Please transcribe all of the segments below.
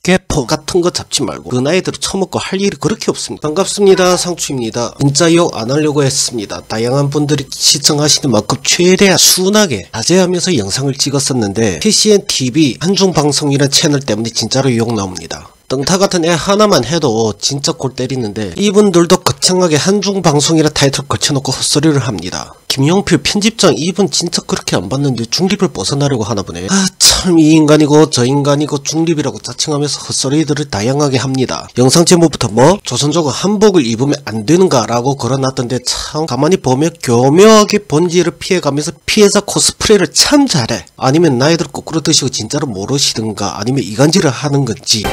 개포 같은 거 잡지 말고 그 나이대로 처먹고 할 일이 그렇게 없습니다. 반갑습니다. 상추입니다. 문자 욕 안 하려고 했습니다. 다양한 분들이 시청하시는 만큼 최대한 순하게 자제하면서 영상을 찍었었는데 KCNTV 한중방송이라는 채널 때문에 진짜로 욕 나옵니다. 떵타 같은 애 하나만 해도 진짜 골 때리는데 이분들도 거창하게 한중방송이라 타이틀 걸쳐놓고 헛소리를 합니다. 김용필 편집장 이분 진짜 그렇게 안 봤는데 중립을 벗어나려고 하나보네. 참 이 인간이고 저 인간이고 중립이라고 자칭하면서 헛소리들을 다양하게 합니다. 영상 제목부터 뭐 조선족은 한복을 입으면 안 되는가 라고 걸어놨던데 참 가만히 보면 교묘하게 본질을 피해가면서 피해자 코스프레를 참 잘해. 아니면 나이들 거꾸로 드시고 진짜로 모르시든가 아니면 이간질을 하는 건지.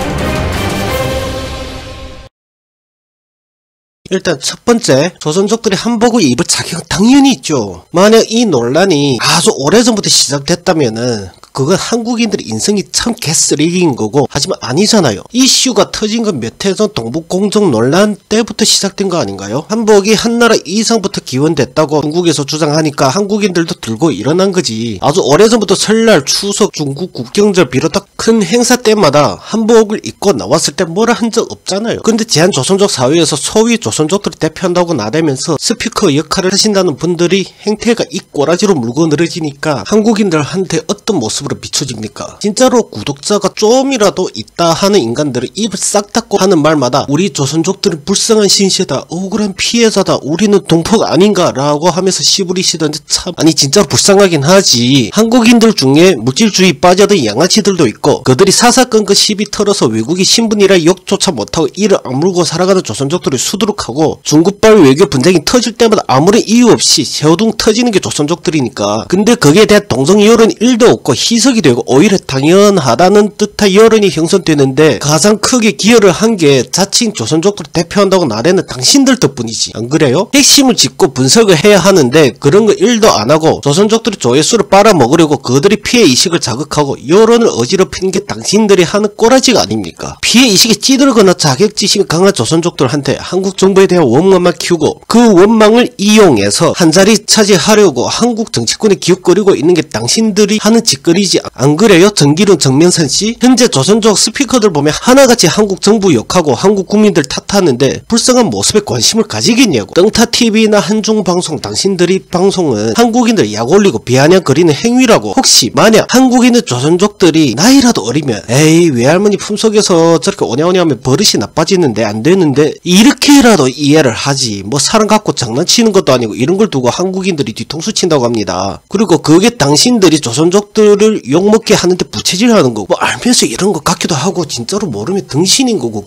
일단 첫 번째, 조선족들이 한복을 입을 자격은 당연히 있죠. 만약 이 논란이 아주 오래전부터 시작됐다면은 그건 한국인들의 인성이 참 개쓰레기인 거고, 하지만 아니잖아요. 이슈가 터진 건 몇 해 전 동북공정 논란 때부터 시작된 거 아닌가요? 한복이 한나라 이상부터 기원됐다고 중국에서 주장하니까 한국인들도 들고 일어난 거지. 아주 오래전부터 설날, 추석, 중국 국경절 비롯한 큰 행사 때마다 한복을 입고 나왔을 때 뭐라 한 적 없잖아요. 근데 제한조선족 사회에서 소위 조선족들을 대표한다고 나대면서 스피커 역할을 하신다는 분들이 행태가 이 꼬라지로 물고 늘어지니까 한국인들한테 어떤 모습으로 비춰집니까? 진짜로 구독자가 좀이라도 있다 하는 인간들은 입을 싹 닫고 하는 말마다 우리 조선족들은 불쌍한 신세다, 억울한 피해자다, 우리는 동포가 아닌가 라고 하면서 씨부리시던데 참, 아니 진짜로 불쌍하긴 하지. 한국인들 중에 물질주의 빠져든 양아치들도 있고 그들이 사사건건 시비 털어서 외국인 신분이라 욕조차 못하고 이를 악물고 살아가는 조선족들을 수두룩하고 중국발 외교 분쟁이 터질 때마다 아무런 이유 없이 새우둥 터지는 게 조선족들이니까. 근데 거기에 대한 동정 여론이 1도 없고 희석이 되고 오히려 당연하다는 듯한 여론이 형성되는데 가장 크게 기여를 한 게 자칭 조선족들을 대표한다고 나대는 당신들 덕분이지. 안 그래요? 핵심을 짚고 분석을 해야 하는데 그런 거 1도 안 하고 조선족들의 조회수를 빨아먹으려고 그들이 피해의식을 자극하고 여론을 어지럽히는 게 당신들이 하는 꼬라지가 아닙니까? 피해의식에 찌들거나 자격지심이 강한 조선족들한테 한국 정부에 대한 원망만 키우고 그 원망을 이용해서 한자리 차지하려고 한국 정치권에 기웃거리고 있는 게 당신들이 하는 짓거리지. 안 그래요? 정기룡 정명선씨? 현재 조선족 스피커들 보면 하나같이 한국 정부 욕하고 한국 국민들 탓하는데 불쌍한 모습에 관심을 가지겠냐고. 떵타TV나 한중방송 당신들이 방송은 한국인들 약 올리고 비아냥거리는 행위라고. 혹시 만약 한국인의 조선족들이 나이라도 어리면 에이 외할머니 품속에서 저렇게 오냐오냐하면 버릇이 나빠지는데 안 되는데 이렇게라도 이해를 하지. 뭐 사람 갖고 장난치는 것도 아니고 이런 걸 두고 한국인들이 뒤통수 친다고 합니다. 그리고 그게 당신들이 조선족들을 욕먹게 하는데 부채질하는 거고 뭐 알면서 이런 거 같기도 하고 진짜로 모르면 등신인 거고.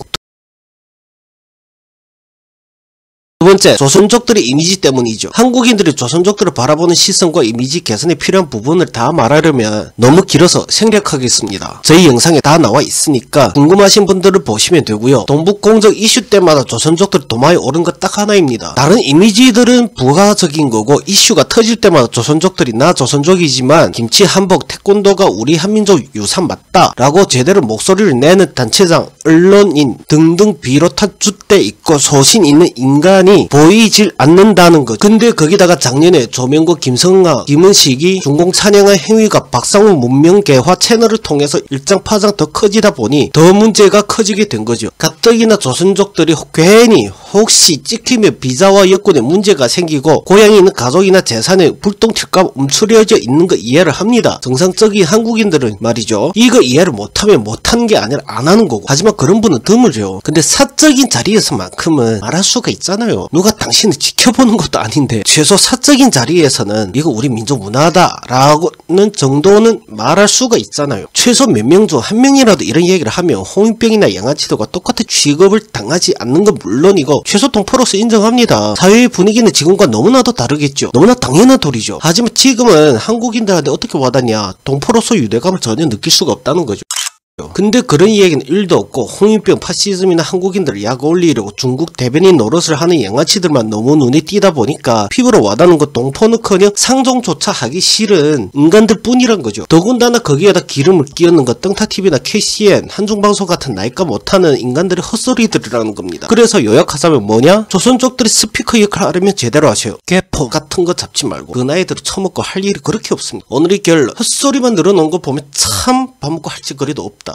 두 번째, 조선족들의 이미지 때문이죠. 한국인들이 조선족들을 바라보는 시선과 이미지 개선에 필요한 부분을 다 말하려면 너무 길어서 생략하겠습니다. 저희 영상에 다 나와 있으니까 궁금하신 분들을 보시면 되고요. 동북공정 이슈 때마다 조선족들이 도마에 오른 것 딱 하나입니다. 다른 이미지들은 부가적인 거고 이슈가 터질 때마다 조선족들이 나 조선족이지만 김치, 한복, 태권도가 우리 한민족 유산 맞다 라고 제대로 목소리를 내는 단체장, 언론인 등등 비롯한 줏대 있고 소신 있는 인간이 보이질 않는다는 것. 근데 거기다가 작년에 조명국, 김성하, 김은식이 중공 찬양한 행위가 박상우 문명개화 채널을 통해서 일장파장 더 커지다 보니 더 문제가 커지게 된 거죠. 가뜩이나 조선족들이 괜히 혹시 찍히면 비자와 여권에 문제가 생기고 고향에 있는 가족이나 재산에 불똥 튈까 움츠려져 있는 거 이해를 합니다. 정상적인 한국인들은 말이죠. 이거 이해를 못하면 못하는 게 아니라 안 하는 거고. 하지만 그런 분은 드물죠. 근데 사적인 자리에서만큼은 말할 수가 있잖아요. 누가 당신을 지켜보는 것도 아닌데 최소 사적인 자리에서는 이거 우리 민족 문화다 라고는 정도는 말할 수가 있잖아요. 최소 몇 명 중 한 명이라도 이런 얘기를 하면 홍익병이나 양아치들과 똑같은 취급을 당하지 않는 건 물론이고 최소 동포로서 인정합니다. 사회의 분위기는 지금과 너무나도 다르겠죠. 너무나 당연한 도리죠. 하지만 지금은 한국인들한테 어떻게 와닿냐, 동포로서 유대감을 전혀 느낄 수가 없다는 거죠. 근데 그런 이야기는 1도 없고 홍익병, 파시즘이나 한국인들을 약 올리려고 중국 대변인 노릇을 하는 양아치들만 너무 눈에 띄다 보니까 피부로 와닿는 것 동포는커녕 상종조차 하기 싫은 인간들 뿐이란 거죠. 더군다나 거기에다 기름을 끼얹는 것 떵타TV나 KCN, 한중방송 같은 나이가 못하는 인간들의 헛소리들이라는 겁니다. 그래서 요약하자면 뭐냐? 조선족들이 스피커 역할을 하려면 제대로 하셔요. 개포 같은 거 잡지 말고 그 나이대로 처먹고 할 일이 그렇게 없습니다. 오늘의 결론, 헛소리만 늘어놓은 거 보면 참 밥 먹고 할 짓거리도 없다.